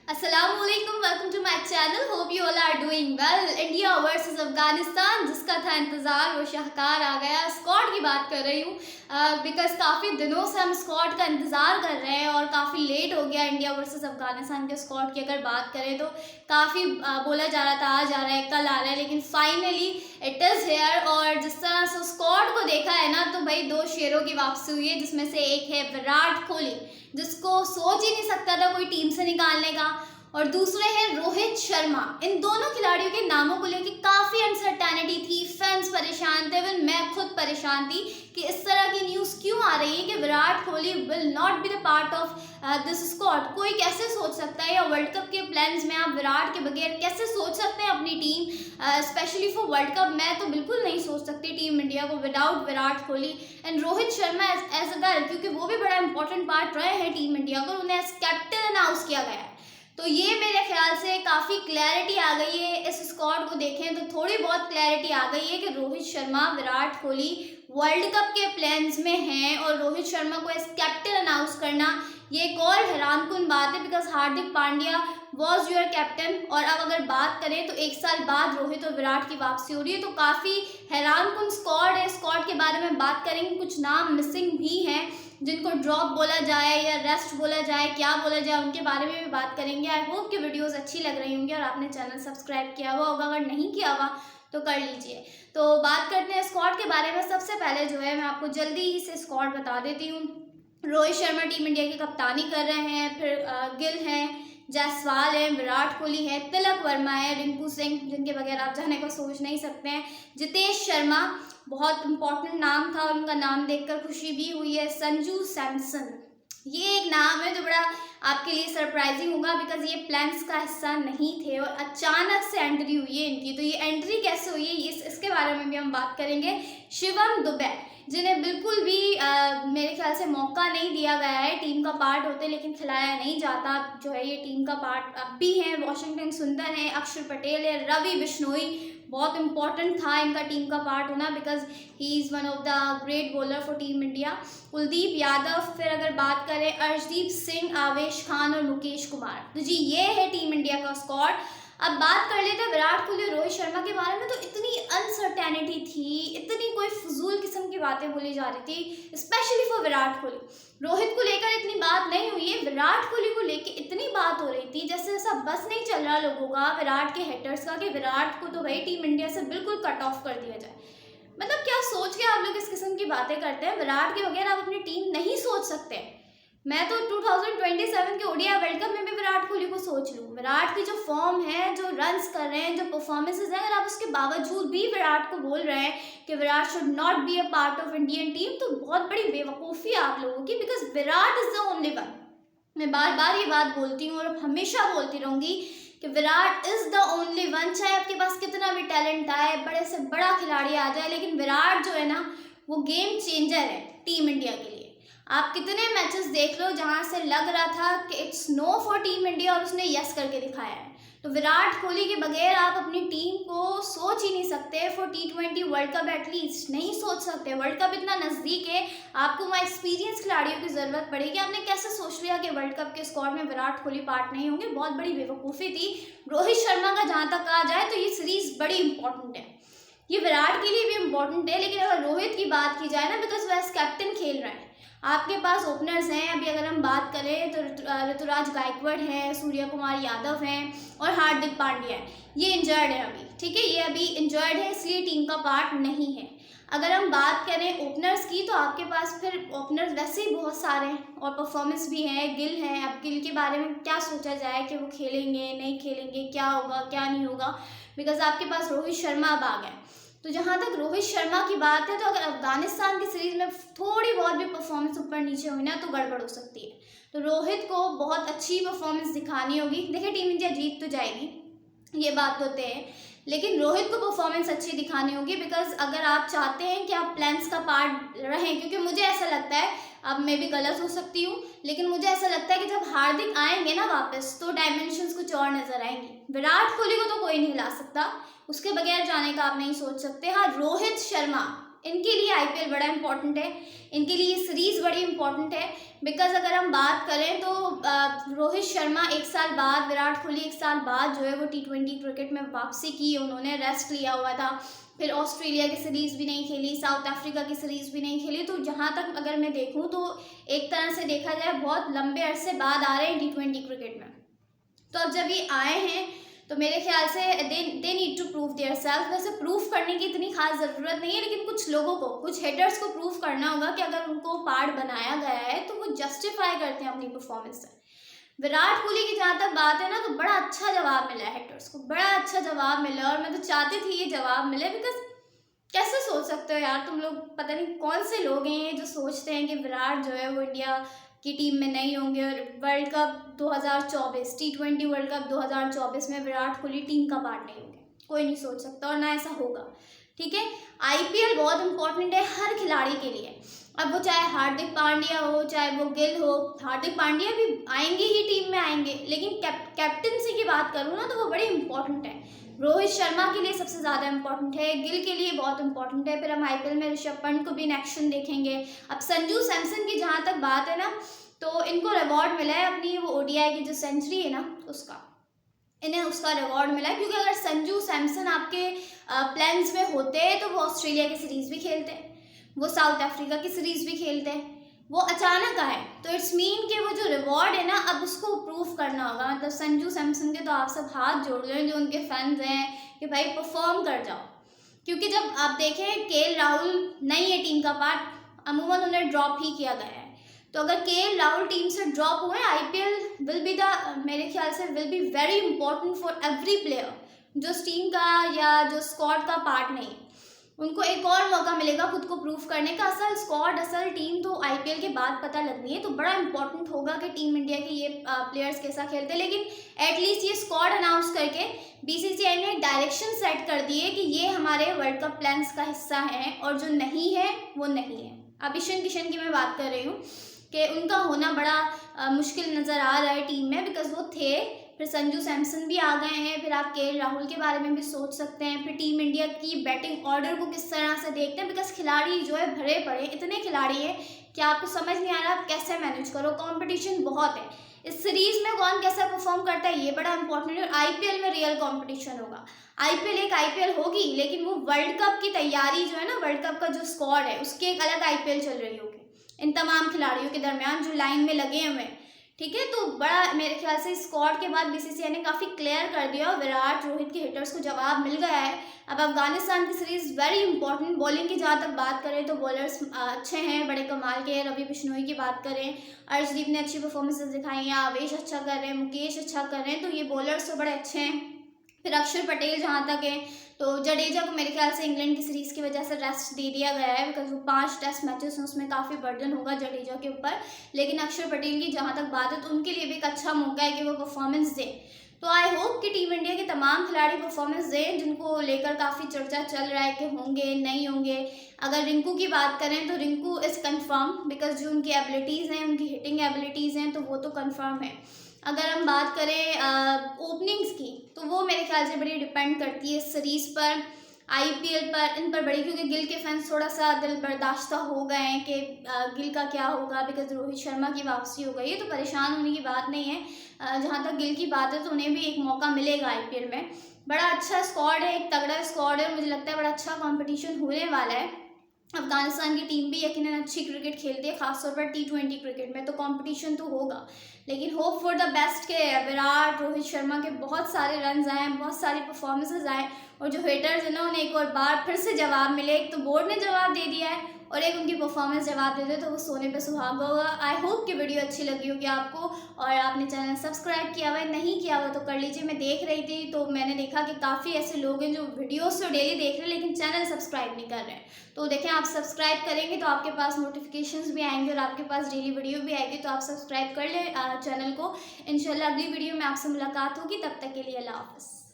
Assalamualaikum, welcome to my channel. Hope you all are doing well. India versus Afghanistan जिसका था इंतज़ार वो शाहकार आ गया। स्क्वाड की बात कर रही हूँ बिकॉज काफ़ी दिनों से हम स्क्वाड का इंतज़ार कर रहे हैं और काफ़ी लेट हो गया इंडिया वर्सेस अफगानिस्तान के स्क्वाड की अगर बात करें तो काफ़ी बोला जा रहा था आज आ रहा है कल आ रहा है, लेकिन फाइनली इट इज़ हेयर। और जिस तरह से स्क्वाड को देखा है ना तो भाई दो शेरों की वापसी हुई है, जिसमें से एक है विराट कोहली जिसको सोच ही नहीं सकता था कोई टीम से निकालने का, और दूसरे हैं रोहित शर्मा। इन दोनों खिलाड़ियों के नामों को लेकर काफ़ी अनसर्टेनिटी थी, फैंस परेशान थे, इवन मैं खुद परेशान थी कि इस तरह की न्यूज़ क्यों आ रही है कि Virat Kohli will not be the part of this squad. कोई कैसे सोच सकता है, या वर्ल्ड कप के प्लान्स में आप विराट के बगैर कैसे सोच सकते हैं अपनी team, specially for world cup. मैं तो बिल्कुल नहीं सोच सकती टीम इंडिया को without Virat Kohli and Rohit Sharma as a girl, क्योंकि वो भी बड़ा इंपॉर्टेंट पार्ट रहे हैं टीम इंडिया को, उन्हें एज कैप्टन अनाउंस किया गया है। तो ये मेरे ख्याल से काफ़ी क्लैरिटी आ गई है। इस स्क्वाड को देखें तो थोड़ी बहुत क्लैरिटी आ गई है कि रोहित शर्मा विराट कोहली वर्ल्ड कप के प्लान्स में हैं, और रोहित शर्मा को एज कैप्टन अनाउंस करना ये एक और हैरानकुन बात है because Hardik Pandya was your captain. और अब अगर बात करें तो एक साल बाद रोहित और विराट की वापसी हो रही है, तो काफ़ी हैरानकुन स्क्वाड है। स्क्वाड के बारे में बात करेंगे, कुछ नाम मिसिंग भी हैं जिनको ड्रॉप बोला जाए या रेस्ट बोला जाए, क्या बोला जाए, उनके बारे में भी बात करेंगे। आई होप कि वीडियोस अच्छी लग रही होंगी और आपने चैनल सब्सक्राइब किया हुआ होगा, अगर नहीं किया हुआ तो कर लीजिए। तो बात करते हैं स्क्वाड के बारे में। सबसे पहले जो है मैं आपको जल्दी से स्क्वाड बता देती हूँ। रोहित शर्मा टीम इंडिया की कप्तानी कर रहे हैं, फिर गिल हैं, जायसवाल है, विराट कोहली है, तिलक वर्मा है, रिंकू सिंह जिनके बगैर आप जाने को सोच नहीं सकते हैं, जितेश शर्मा बहुत इंपॉर्टेंट नाम था और उनका नाम देखकर खुशी भी हुई है, संजू सैमसन ये एक नाम है जो बड़ा आपके लिए सरप्राइजिंग होगा बिकॉज ये प्लान्स का हिस्सा नहीं थे और अचानक से एंट्री हुई है इनकी। तो ये एंट्री कैसे हुई है इसके बारे में भी हम बात करेंगे। शिवम दुबे जिन्हें बिल्कुल भी मेरे ख्याल से मौका नहीं दिया गया है, टीम का पार्ट होते लेकिन खिलाया नहीं जाता, जो है ये टीम का पार्ट अब भी हैं। वॉशिंगटन सुंदर है, अक्षर पटेल है, रवि बिश्नोई बहुत इंपॉर्टेंट था इनका टीम का पार्ट होना because he is one of the great bowler for team India. Kuldeep Yadav, फिर अगर बात करें अर्शदीप सिंह, आवेश खान और मुकेश कुमार, तो जी ये है टीम इंडिया का स्क्वाड। अब बात कर लेते हैं विराट कोहली और रोहित शर्मा के बारे में। तो इतनी अनसर्टेनिटी थी, इतनी कोई फजूल किस्म की बातें बोली जा रही थी स्पेशली फॉर विराट कोहली। रोहित को लेकर इतनी बात नहीं हुई है, विराट कोहली को लेकर इतनी बात हो रही थी जैसे ऐसा बस नहीं चल रहा लोगों का, विराट के हेटर्स का, कि विराट को तो भाई टीम इंडिया से बिल्कुल कट ऑफ कर दिया जाए। मतलब क्या सोच के आप लोग इस किस्म की बातें करते हैं? विराट के बगैर आप अपनी टीम नहीं सोच सकते। मैं तो 2027 के ओडीआई वर्ल्ड कप में भी विराट कोहली को सोच लूँ। विराट की जो फॉर्म है, जो रन्स कर रहे हैं, जो परफॉर्मेंसेज हैं, अगर आप उसके बावजूद भी विराट को बोल रहे हैं कि Virat should not be a part of Indian team, तो बहुत बड़ी बेवकूफ़ी है आप लोगों की because Virat is the only one. मैं बार बार ये बात बोलती हूँ और हमेशा बोलती रहूँगी कि Virat is the only one. चाहे आपके पास कितना भी टैलेंट आए, बड़े से बड़ा खिलाड़ी आ जाए, लेकिन विराट जो है ना वो गेम चेंजर है टीम इंडिया के लिए। आप कितने मैचेस देख लो जहाँ से लग रहा था कि it's no for team India और उसने यस करके दिखाया है। तो विराट कोहली के बगैर आप अपनी टीम को सोच ही नहीं सकते for T20 world cup, at least नहीं सोच सकते। वर्ल्ड कप इतना नज़दीक है, आपको वहाँ एक्सपीरियंस खिलाड़ियों की ज़रूरत पड़ेगी। आपने कैसे सोच लिया कि वर्ल्ड कप के स्क्वाड में विराट कोहली पार्ट नहीं होंगे? बहुत बड़ी बेवकूफ़ी थी। रोहित शर्मा का जहाँ तक कहा जाए तो ये सीरीज़ बड़ी इंपॉर्टेंट है, ये विराट के लिए भी इम्पॉर्टेंट है, लेकिन अगर रोहित की बात की जाए ना बिकॉज वह एज कैप्टन खेल रहे हैं, आपके पास ओपनर्स हैं। अभी अगर हम बात करें तो ऋतुराज गायकवाड़ है, सूर्य कुमार यादव हैं और हार्दिक पांड्या है। ये इंजर्ड है अभी, ठीक है, ये अभी इंजर्ड है इसलिए टीम का पार्ट नहीं है। अगर हम बात करें ओपनर्स की तो आपके पास फिर ओपनर्स वैसे ही बहुत सारे हैं और परफॉर्मेंस भी है। गिल है, अब गिल के बारे में क्या सोचा जाए कि वो खेलेंगे नहीं खेलेंगे, क्या होगा क्या नहीं होगा, बिकॉज आपके पास रोहित शर्मा अब आ गए। तो जहाँ तक रोहित शर्मा की बात है तो अगर अफगानिस्तान की सीरीज़ में थोड़ी बहुत भी परफॉर्मेंस ऊपर नीचे हुई ना तो गड़बड़ हो सकती है। तो रोहित को बहुत अच्छी परफॉर्मेंस दिखानी होगी। देखिए टीम इंडिया जीत तो जाएगी, ये बात तो तय है, लेकिन रोहित को परफॉर्मेंस अच्छी दिखानी होगी बिकॉज अगर आप चाहते हैं कि आप प्लान्स का पार्ट रहें, क्योंकि मुझे ऐसा लगता है, अब मैं भी गलत हो सकती हूँ, लेकिन मुझे ऐसा लगता है कि जब हार्दिक आएंगे ना वापस तो डायमेंशंस कुछ और नजर आएंगी। विराट कोहली को तो कोई नहीं हिला सकता, उसके बगैर जाने का आप नहीं सोच सकते। हाँ, रोहित शर्मा इनके लिए आईपीएल बड़ा इंपॉर्टेंट है, इनके लिए ये सीरीज़ बड़ी इंपॉर्टेंट है। बिकॉज अगर हम बात करें तो रोहित शर्मा 1 साल बाद, विराट कोहली 1 साल बाद जो है वो T20 क्रिकेट में वापसी की, उन्होंने रेस्ट लिया हुआ था। फिर ऑस्ट्रेलिया की सीरीज़ भी नहीं खेली, साउथ अफ्रीका की सीरीज़ भी नहीं खेली। तो जहाँ तक अगर मैं देखूँ तो एक तरह से देखा जाए बहुत लंबे अरसे बाद आ रहे हैं T20 क्रिकेट में। तो अब जब ये आए हैं तो मेरे ख्याल से they need to prove their self. वैसे प्रूफ करने की इतनी खास ज़रूरत नहीं है, लेकिन कुछ लोगों को, कुछ हेटर्स को प्रूफ करना होगा कि अगर उनको पार्ट बनाया गया है तो वो जस्टिफाई करते हैं अपनी परफॉर्मेंस से। विराट कोहली की जहाँ तक बात है ना, तो बड़ा अच्छा जवाब मिला है हेटर्स को, बड़ा अच्छा जवाब मिला। और मैं तो चाहती थी ये जवाब मिले, बिकॉज कैसे सोच सकते हो यार तुम लोग, पता नहीं कौन से लोग हैं ये जो सोचते हैं कि विराट जो है वो इंडिया की टीम में नहीं होंगे और world cup 2024 T20 world cup 2024 में विराट कोहली टीम का पार्ट नहीं होंगे। कोई नहीं सोच सकता और ना ऐसा होगा। ठीक है, आईपीएल बहुत इंपॉर्टेंट है हर खिलाड़ी के लिए। अब वो चाहे हार्दिक पांड्या हो, चाहे वो गिल हो। हार्दिक पांड्या भी आएंगे ही, टीम में आएंगे, लेकिन कैप्टनसी की बात करूँ ना तो वो बड़ी इंपॉर्टेंट है। रोहित शर्मा के लिए सबसे ज़्यादा इंपॉर्टेंट है, गिल के लिए बहुत इंपॉर्टेंट है। फिर हम आईपीएल में ऋषभ पंत को भी इन एक्शन देखेंगे। अब संजू सैमसन की जहाँ तक बात है ना, तो इनको रिवॉर्ड मिला है अपनी वो ओडीआई की जो सेंचुरी है ना उसका, इन्हें उसका रिवॉर्ड मिला है। क्योंकि अगर संजू सैमसन आपके प्लान्स में होते तो वो ऑस्ट्रेलिया की सीरीज़ भी खेलते, वो साउथ अफ्रीका की सीरीज़ भी खेलते हैं। वो अचानक आए तो इट्स मीन कि वो जो रिवॉर्ड है ना अब उसको प्रूफ करना होगा। मतलब संजू सैमसन के तो आप सब हाथ जोड़ लें जो उनके फैंस हैं कि भाई परफॉर्म कर जाओ। क्योंकि जब आप देखें केएल राहुल नहीं है टीम का पार्ट, अमूमन उन्हें ड्रॉप ही किया गया है। तो अगर केएल राहुल टीम से ड्रॉप हुए, आईपीएल विल बी द, मेरे ख्याल से will be very important for every player जो इस टीम का या जो स्क्वाड का पार्ट नहीं है। उनको एक और मौका मिलेगा खुद को प्रूफ करने का। असल स्क्वाड, असल टीम तो आईपीएल के बाद पता लगनी है। तो बड़ा इंपॉर्टेंट होगा कि टीम इंडिया के ये प्लेयर्स कैसा खेलते हैं। लेकिन एटलीस्ट ये स्क्वाड अनाउंस करके बीसीसीआई ने डायरेक्शन सेट कर दिए कि ये हमारे वर्ल्ड कप प्लान्स का हिस्सा है और जो नहीं है वो नहीं है। अब ईशान किशन की मैं बात कर रही हूँ कि उनका होना बड़ा मुश्किल नज़र आ रहा है टीम में, बिकॉज वो थे। फिर संजू सैमसन भी आ गए हैं। फिर आप केएल राहुल के बारे में भी सोच सकते हैं। फिर टीम इंडिया की बैटिंग ऑर्डर को किस तरह से देखते हैं, बिकॉज खिलाड़ी जो है भरे पड़े, इतने खिलाड़ी हैं कि आपको समझ नहीं आ रहा आप कैसे मैनेज करो। कंपटीशन बहुत है। इस सीरीज़ में कौन कैसा परफॉर्म करता है ये बड़ा इंपॉर्टेंट है। और आईपीएल में रियल कंपटीशन होगा। आईपीएल होगी, लेकिन वो वर्ल्ड कप की तैयारी जो है ना, वर्ल्ड कप का जो स्क्वाड है उसकी एक अलग आईपीएल चल रही होगी इन तमाम खिलाड़ियों के दरमियान जो लाइन में लगे हुए हैं। ठीक है, तो बड़ा मेरे ख्याल से स्क्वाड के बाद बीसीसीआई ने काफ़ी क्लियर कर दिया और विराट, रोहित के हिटर्स को जवाब मिल गया है। अब अफगानिस्तान की सीरीज़ वेरी इंपॉर्टेंट। बॉलिंग की जहाँ तक बात करें तो बॉलर्स अच्छे हैं, बड़े कमाल के। रवि बिश्नोई की बात करें, अर्शदीप ने अच्छी परफॉर्मेंसेस दिखाई हैं, आवेश अच्छा कर रहे हैं, मुकेश अच्छा कर रहे हैं, तो ये बॉलर्स तो बड़े अच्छे हैं। फिर अक्षर पटेल जहाँ तक है, तो जडेजा को मेरे ख्याल से इंग्लैंड की सीरीज़ की वजह से रेस्ट दे दिया गया है, बिकॉज वो 5 टेस्ट मैचेस हैं, उसमें काफ़ी बर्डन होगा जडेजा के ऊपर। लेकिन अक्षर पटेल की जहाँ तक बात है तो उनके लिए भी एक अच्छा मौका है कि वो परफॉर्मेंस दें। तो आई होप कि टीम इंडिया के तमाम खिलाड़ी परफॉर्मेंस दें, जिनको लेकर काफ़ी चर्चा चल रहा है कि होंगे नहीं होंगे। अगर रिंकू की बात करें तो रिंकू इज़ कन्फर्म, बिकॉज जो उनकी एबिलिटीज़ हैं, उनकी हिटिंग एबिलिटीज़ हैं, तो वो तो कन्फर्म है। अगर हम बात करें ओपनिंग्स की, तो वो मेरे ख्याल से बड़ी डिपेंड करती है सीरीज़ पर, आईपीएल पर, इन पर बड़ी। क्योंकि गिल के फैंस थोड़ा सा दिल बर्दाश्ता हो गए हैं कि गिल का क्या होगा, बिकॉज रोहित शर्मा की वापसी हो गई है। तो परेशान होने की बात नहीं है। जहाँ तक गिल की बात है तो उन्हें भी एक मौका मिलेगा आईपीएल में। बड़ा अच्छा स्क्वाड है, एक तगड़ा स्क्वाड है और मुझे लगता है बड़ा अच्छा कॉम्पिटिशन होने वाला है। अफगानिस्तान की टीम भी यकीनन अच्छी क्रिकेट खेलती है, खासतौर पर T20 क्रिकेट में, तो कंपटीशन तो होगा। लेकिन होप फॉर द बेस्ट के विराट, रोहित शर्मा के बहुत सारे रन्स आए, बहुत सारी परफॉर्मेंसेज आए और जो हेटर्स हैं ना उन्हें एक और बार फिर से जवाब मिले। एक तो बोर्ड ने जवाब दे दिया है और एक उनकी परफॉर्मेंस जवाब दे दे, तो वो सोने पे सुहागा होगा। आई होप कि वीडियो अच्छी लगी होगी आपको और आपने चैनल सब्सक्राइब किया हुआ है, नहीं किया हुआ तो कर लीजिए। मैं देख रही थी तो मैंने देखा कि काफ़ी ऐसे लोग हैं जो वीडियोस तो डेली देख रहे हैं लेकिन चैनल सब्सक्राइब नहीं कर रहे हैं। तो देखें, आप सब्सक्राइब करेंगे तो आपके पास नोटिफिकेशंस भी आएंगे और आपके पास डेली वीडियो भी आएगी। तो आप सब्सक्राइब कर लें चैनल को। इंशाल्लाह अगली वीडियो में आपसे मुलाकात होगी, तब तक के लिए अल्लाह हाफ़िज़।